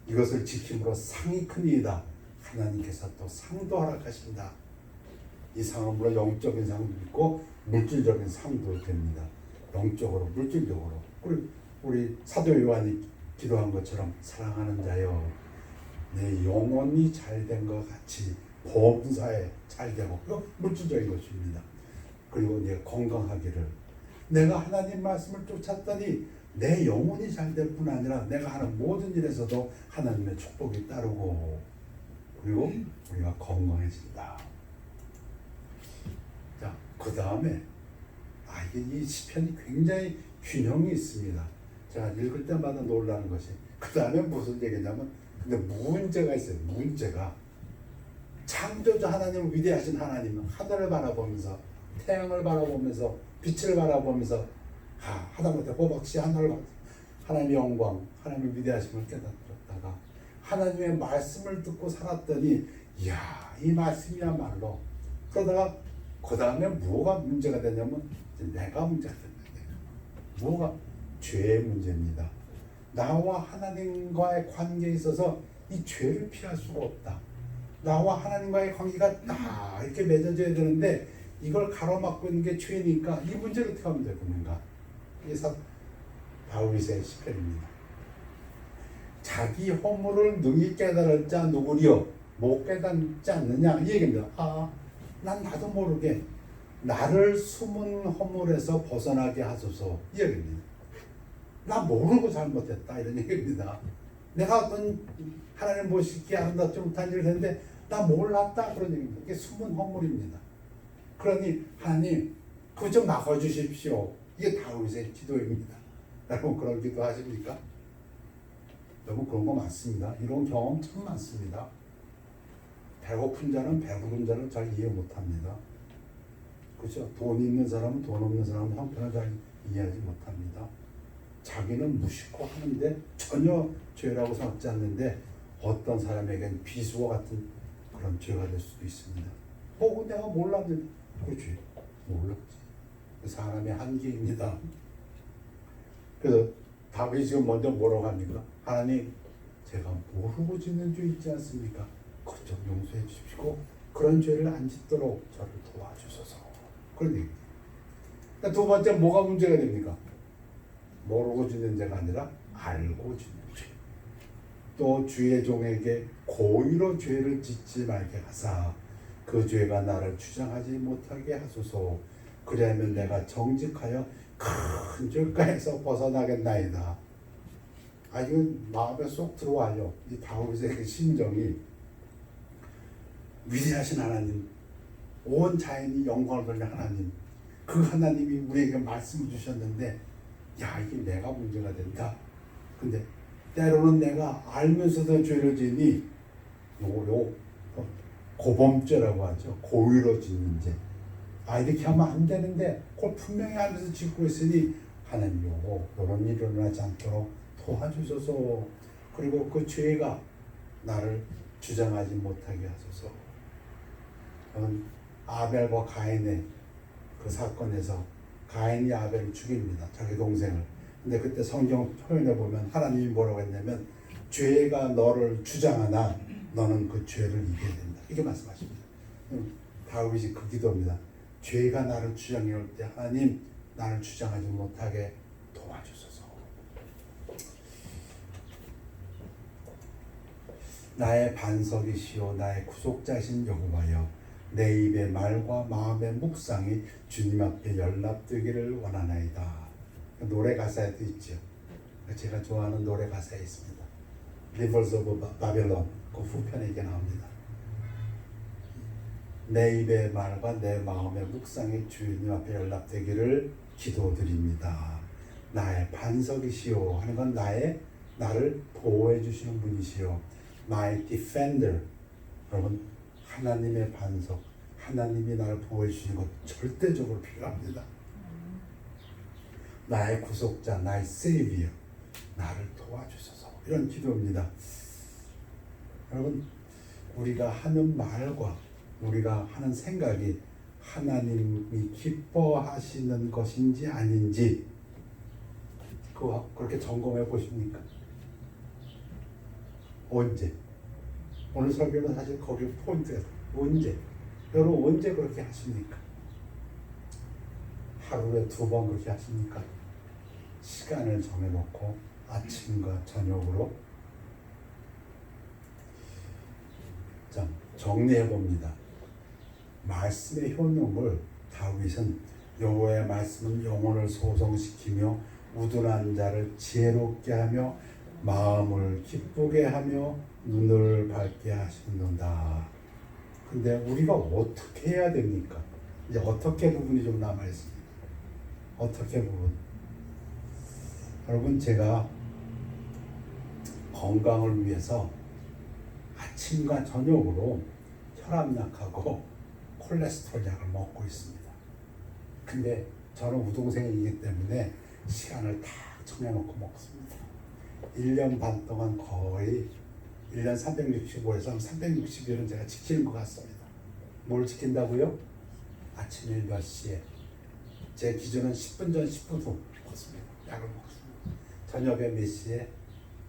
이것을 지킴으로 상이 크니이다. 하나님께서 또 상도 허락하신다. 이 상은 물론 영적인 상도 있고 물질적인 상도 됩니다. 영적으로 물질적으로 우리 사도 요한이 기도한 것처럼 사랑하는 자여 내 영혼이 잘된 것 같이 범사에 잘되고 그거 물질적인 것입니다. 그리고 내 건강하기를 내가 하나님 말씀을 쫓았더니 내 영혼이 잘될 뿐 아니라 내가 하는 모든 일에서도 하나님의 축복이 따르고 그리고 우리가 건강해진다. 자, 그 다음에 이게 이 시편이 굉장히 균형이 있습니다. 제가 읽을 때마다 놀라는 것이 그 다음에 무슨 얘기냐면 근데 문제가 있어요. 문제가 창조자 하나님 위대하신 하나님은 하늘을 바라보면서 태양을 바라보면서 빛을 바라보면서 하다못해 호박씨 하늘을 하나님의 영광 하나님의 위대하심을 깨닫다가 하나님의 말씀을 듣고 살았더니 이야 이 말씀이야말로 그러다가 그 다음에 뭐가 문제가 되냐면 내가 문제가 됐는데 뭐가 죄의 문제입니다. 나와 하나님과의 관계에 있어서 이 죄를 피할 수가 없다. 나와 하나님과의 관계가 딱 이렇게 맺어져야 되는데 이걸 가로막고 있는 게 죄니까 이 문제를 어떻게 하면 되겠는가? 그래서 다윗의 시편입니다. 자기 허물을 능히 깨달을 자 누구리요? 못 깨닫지 않느냐? 이 얘기입니다. 나도 모르게 나를 숨은 허물에서 벗어나게 하소서. 이 얘기입니다. 나 모르고 잘못했다 이런 얘기입니다. 내가 어떤 하나님 보시기에 아름답지 못한 일을 했는데 나 몰랐다 그런 얘기입니다. 이게 숨은 허물입니다. 그러니 하나님 그거 좀 막아주십시오. 이게 다윗의 기도입니다. 여러분 그런 기도 하십니까? 여러분 그런 거 많습니다. 이런 경험 참 많습니다. 배고픈 자는 배부른 자를 잘 이해 못합니다. 그렇죠? 돈 있는 사람은 돈 없는 사람은 형편을 잘 이해하지 못합니다. 자기는 무심코 하는데 전혀 죄라고 생각지 않는데 어떤 사람에겐 비수와 같은 그런 죄가 될 수도 있습니다. 내가 몰랐는데 그렇지 몰랐지. 사람의 한계입니다. 그래서 다윗이 지금 먼저 뭐라고 합니까? 하나님 제가 모르고 짓는 죄 있지 않습니까? 그것 좀 용서해 주십시오. 그런 죄를 안 짓도록 저를 도와주소서. 그런 얘기입니다. 두 번째 뭐가 문제가 됩니까? 모르고 짓는 죄가 아니라 알고 짓는 죄. 또 주의 종에게 고의로 죄를 짓지 말게 하사 그 죄가 나를 주장하지 못하게 하소서. 그리하면 내가 정직하여 큰 죄가에서 벗어나겠나이다. 이거 마음에 쏙 들어와요. 이 다윗의 그 심정이 위대하신 하나님, 온 자연이 영광을 돌리는 하나님, 그 하나님이 우리에게 말씀을 주셨는데 이게 내가 문제가 된다. 근데 때로는 내가 알면서도 죄를 지니 고범죄라고 하죠. 고의로 짓는 죄. 이렇게 하면 안 되는데 그걸 분명히 알면서 짓고 있으니 하나님요 이런 일이 일어나지 않도록 도와주소서. 그리고 그 죄가 나를 주장하지 못하게 하소서. 아벨과 가인의 그 사건에서 가인이 아벨을 죽입니다. 자기 동생을. 근데 그때 성경 표현해 보면 하나님이 뭐라고 했냐면 죄가 너를 주장하나 너는 그 죄를 이겨야 된다. 이렇게 말씀하십니다. 다윗이 그 기도입니다. 죄가 나를 주장해 올 때 하나님 나를 주장하지 못하게 도와주소서. 나의 반석이시오 나의 구속자신 여호와여 내 입의 말과 마음의 묵상이 주님 앞에 연락되기를 원하나이다. 노래 가사에도 있죠. 제가 좋아하는 노래 가사에 있습니다. Rivers of Babylon 그 후편에 이게 나옵니다. 내 입의 말과 내 마음의 묵상이 주님 앞에 연락되기를 기도드립니다. 나의 반석이시오 하는 건 나를 보호해 주시는 분이시오. My defender. 여러분 하나님의 반석, 하나님이 나를 보호해 주시는 것 절대적으로 필요합니다. 나의 구속자, 나의 세이비어, 나를 도와주소서. 이런 기도입니다. 여러분 우리가 하는 말과 우리가 하는 생각이 하나님이 기뻐하시는 것인지 아닌지 그렇게 점검해 보십니까? 언제? 오늘 설교는 사실 거기 포인트가 언제? 여러분 언제 그렇게 하십니까? 하루에 2번 그렇게 하십니까? 시간을 정해놓고 아침과 저녁으로 자, 정리해 봅니다. 말씀의 효능을 다윗은 여호와의 말씀은 영혼을 소성시키며 우둔한 자를 지혜롭게 하며 마음을 기쁘게 하며 눈을 밝게 하시는다. 근데 우리가 어떻게 해야 됩니까? 이제 어떻게 부분이 좀 남아 있습니다. 어떻게 부분? 여러분 제가 건강을 위해서 아침과 저녁으로 혈압약하고 콜레스테롤 약을 먹고 있습니다. 근데 저는 우동생이기 때문에 시간을 다 정해놓고 먹습니다. 1년 반 동안 거의 1년 365에서 360일은 제가 지키는 것 같습니다. 뭘 지킨다고요? 아침에 몇 시에 제 기준은 10분 전 10분 후 먹습니다. 약을 먹습니다. 저녁에 몇 시에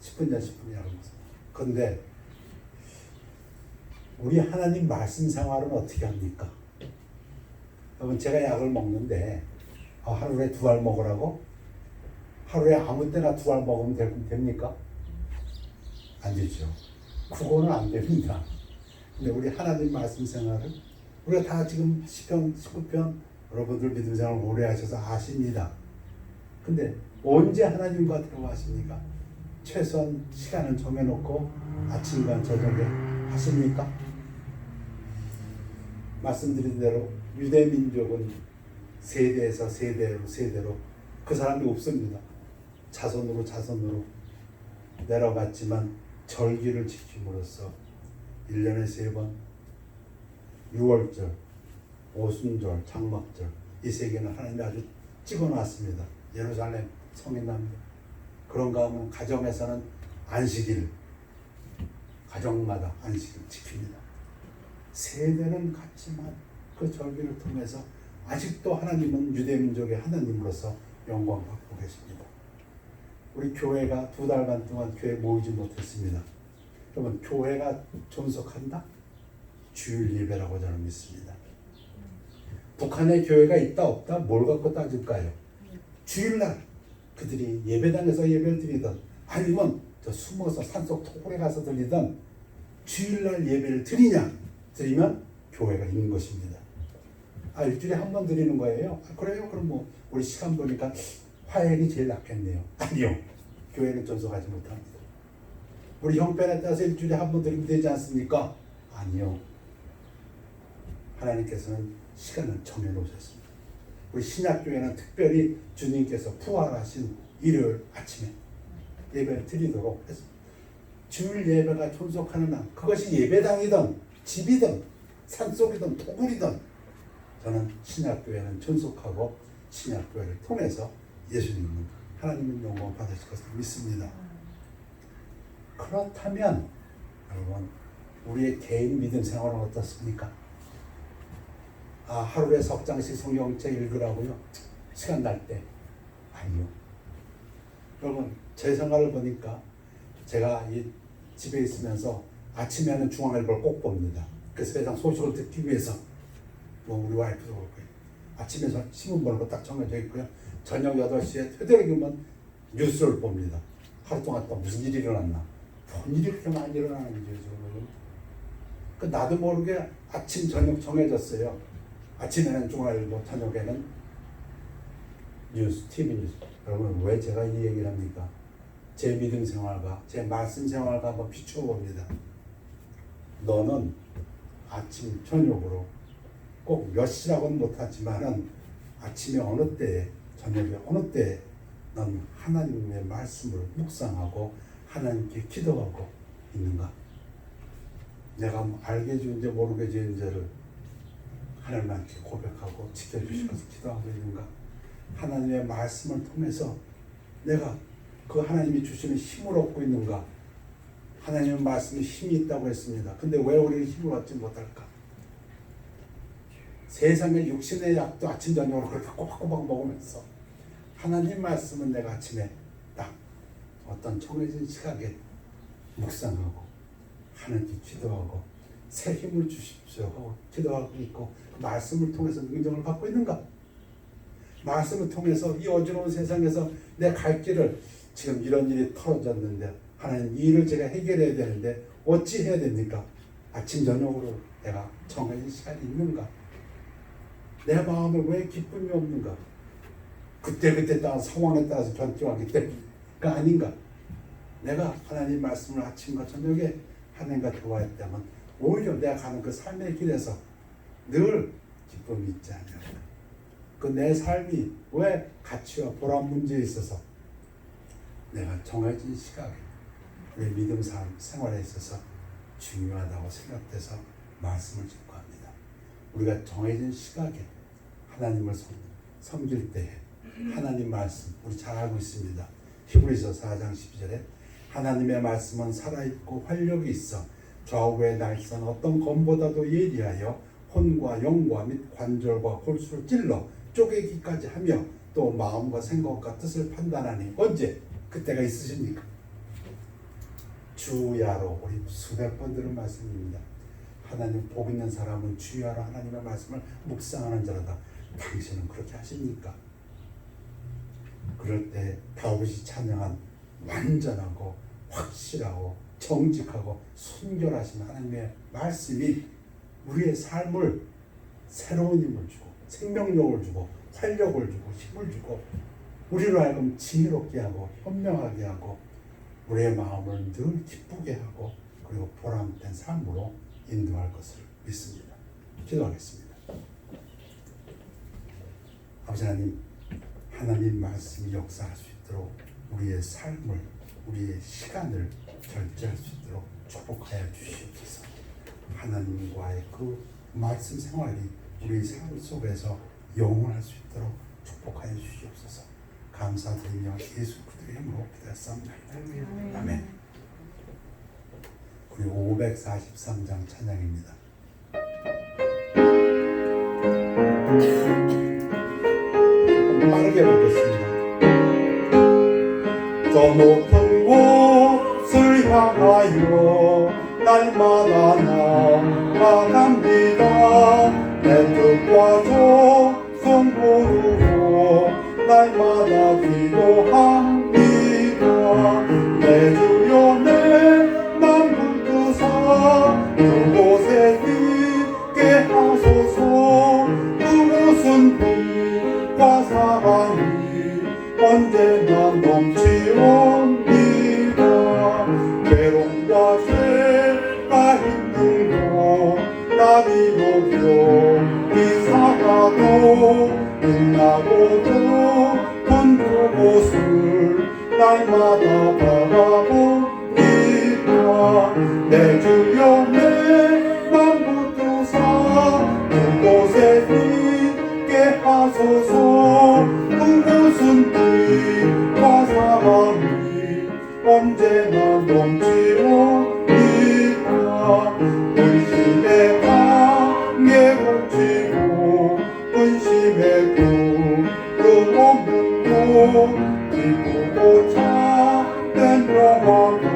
10분 전 10분 약을 먹습니다. 그런데 우리 하나님 말씀 생활은 어떻게 합니까? 여러분 제가 약을 먹는데 하루에 2알 먹으라고? 하루에 아무 때나 2알 먹으면 됩니까? 안 되죠. 그거는 안 됩니다. 근데 우리 하나님 말씀 생활은 우리가 다 지금 시편 19편 여러분들 믿음 생활 오래 하셔서 아십니다. 근데 언제 하나님과 대화하십니까? 최소한 시간을 정해놓고 아침과 저녁에 하십니까? 말씀드린 대로 유대 민족은 세대에서 세대로 그 사람이 없습니다. 자손으로 내려갔지만 절기를 지킴으로써 1년에 3번 6월절, 오순절, 장막절 이 3개는 하나님이 아주 찍어놨습니다. 예루살렘 성인납니다. 그런가 하면 가정에서는 안식일 가정마다 안식일 지킵니다. 세대는 같지만 그 절기를 통해서 아직도 하나님은 유대민족의 하나님으로서 영광 받고 계십니다. 우리 교회가 2달간 동안 교회 모이지 못했습니다. 그러면 교회가 존속한다? 주일 예배라고 저는 믿습니다. 북한에 교회가 있다 없다 뭘 갖고 따질까요? 주일날 그들이 예배당에서 예배를 드리든 아니면 저 숨어서 산속 토굴에 가서 드리든 주일날 예배를 드리면 교회가 있는 것입니다. 일주일에 한 번 드리는 거예요? 그래요? 그럼 뭐 우리 시간 보니까 화요일이 제일 낫겠네요. 아니요. 교회는 존속하지 못합니다. 우리 형편에 따라서 일주일에 한 번 드리면 되지 않습니까? 아니요. 하나님께서는 시간을 정해놓으셨습니다. 우리 신약교회는 특별히 주님께서 부활하신 일요일 아침에 예배를 드리도록 했습니다. 주일 예배가 존속하는 날, 그것이 예배당이든 집이든 산속이든 토굴이든 저는 신약교회는 존속하고 신약교회를 통해서 예수님은 하나님의 영광을 받으실 것을 믿습니다. 그렇다면 여러분 우리의 개인 믿음 생활은 어떻습니까? 하루에 석장씩 성경책 읽으라고요? 시간 날 때? 아니요. 여러분 제 생활을 보니까 제가 이 집에 있으면서 아침에는 중앙일보를 꼭 봅니다. 그 세상 소식을 듣기 위해서 뭐 우리 와이프도 그럴 거예요. 아침에 신문 보는 거 딱 정해져 있고요. 저녁 8시에 되도록이면 뉴스를 봅니다. 하루 동안 또 무슨 일이 일어났나. 뭔 일이 그렇게 많이 일어나는지 지금. 그 나도 모르게 아침 저녁 정해졌어요. 아침에는 중앙일보, 저녁에는 뉴스, TV 뉴스. 여러분 왜 제가 이 얘기를 합니까? 제 믿음 생활과 제 말씀 생활과 한번 비추어 봅니다. 너는 아침 저녁으로 꼭 몇 시라고는 못하지만은 아침에 어느 때에 저녁에 어느 때에 넌 하나님의 말씀을 묵상하고 하나님께 기도하고 있는가? 내가 알게 주인지 모르게 주인지를 하나님한테 고백하고 지켜주시면서 기도하고 있는가? 하나님의 말씀을 통해서 내가 그 하나님이 주시는 힘을 얻고 있는가? 하나님의 말씀에 힘이 있다고 했습니다. 근데 왜 우리는 힘을 얻지 못할까? 세상의 육신의 약도 아침 저녁으로 그렇게 꼬박꼬박 먹으면서 하나님 말씀은 내가 아침에 딱 어떤 정해진 시각에 묵상하고 하나님께 기도하고 새 힘을 주십시오 하고 기도하고 있고 그 말씀을 통해서 능력을 받고 있는가? 말씀을 통해서 이 어지러운 세상에서 내 갈 길을 지금 이런 일이 털어졌는데 하나님 이 일을 제가 해결해야 되는데 어찌 해야 됩니까? 아침 저녁으로 내가 정해진 시간이 있는가? 내 마음에 왜 기쁨이 없는가? 그때 따라 상황에 따라서 변경하기 때문가 아닌가? 내가 하나님 말씀을 아침과 저녁에 하나님과 대화했다면 오히려 내가 가는 그 삶의 길에서 늘 기쁨이 있지 않냐? 그 내 삶이 왜 가치와 보람 문제에 있어서 내가 정해진 시각에 내 믿음 생활에 있어서 중요하다고 생각돼서 말씀을 듣고 합니다. 우리가 정해진 시각에 하나님을 섬길 때에 하나님 말씀 우리 잘 알고 있습니다. 히브리서 4장 12절에 하나님의 말씀은 살아있고 활력이 있어 좌우의 날선 어떤 검보다도 예리하여 혼과 영과 및 관절과 골수를 찔러 쪼개기까지 하며 또 마음과 생각과 뜻을 판단하니 언제 그때가 있으십니까? 주야로 우리 수백 번 들은 말씀입니다. 하나님 복 있는 사람은 주야로 하나님의 말씀을 묵상하는 자라다. 당신은 그렇게 하십니까? 그럴 때 다윗이 찬양한 완전하고 확실하고 정직하고 순결하신 하나님의 말씀이 우리의 삶을 새로운 힘을 주고 생명력을 주고 활력을 주고 힘을 주고 우리로 하여금 지혜롭게 하고 현명하게 하고 우리의 마음을 늘 기쁘게 하고 그리고 보람된 삶으로 인도할 것을 믿습니다. 기도하겠습니다. 아버지 하나님, 하나님 말씀이 역사할 수 있도록 우리의 삶을 우리의 시간을 결제할 수 있도록 축복하여 주시옵소서. 하나님과의 그 말씀 생활이 우리 삶 속에서 영원할 수 있도록 축복하여 주시옵소서. 감사드리며 예수 그리스도의 이름으로 기도했습니다. 아멘. 우리 543장 찬양입니다. 조금 빠르게 보겠습니다. 저 높은 곳을 향하여 날마다 나아갑니다. 내 뜻과 적성 모르고 날마다 기도합니다. 내 주여 내 맘 붙드사 그곳에 있게 하소서. 그곳은 빛과 사랑이 언제나 넘치옵니다. 괴로움과 죄가 힘들고 나비 높여 이사가도 빛나고 깊은 그곳을 날마다 바라봅니다. 내 주여 내 맘 붙드사 그곳에 있게 하소서. 그곳은 빛과 사랑이 언제나 넘치옵니다. 근심의 강에 갇히고 근심의 그 없는 곳 기쁘고 참된 평화가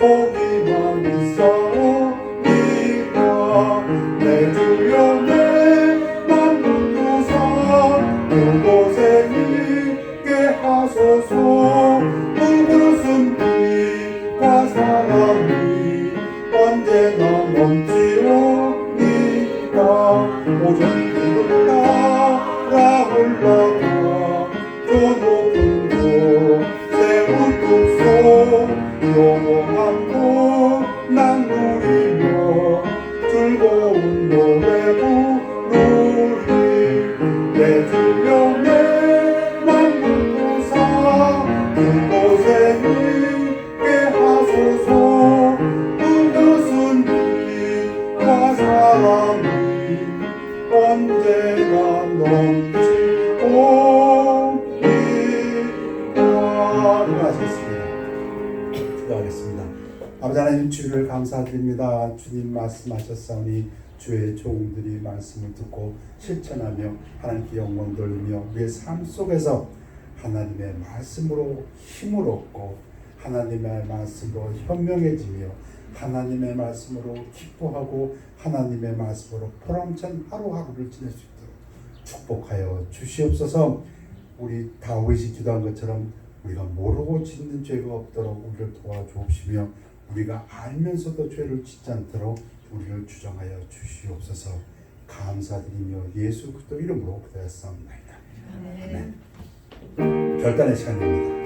거기만 있사옵니다. 내 주여 내 맘 붙드사 그곳에 있게 하소서. 조용한 곳난 누리며 즐거운 노래 부르리 내 주님의 만물보사 그곳에 있게 하소서 그것은 빛과 사랑이 언제나 넘치오리라 하셨습니다. 기도하겠습니다. 아버지 하나님 주를 감사드립니다. 주님 말씀하셨사오니 주의 종들이 말씀을 듣고 실천하며 하나님께 영광 돌리며 우리의 삶 속에서 하나님의 말씀으로 힘을 얻고 하나님의 말씀으로 현명해지며 하나님의 말씀으로 기뻐하고 하나님의 말씀으로 보람찬 하루하루를 지낼 수 있도록 축복하여 주시옵소서. 우리 다윗이 기도한 것처럼 우리가 모르고 짓는 죄가 없도록 우리를 도와주옵시며 우리가 알면서도 죄를 짓지 않도록 우리를 주정하여 주시옵소서. 감사드리며 예수 그리스도 이름으로 기도했사옵나이다. 아멘. 결단의 시간입니다.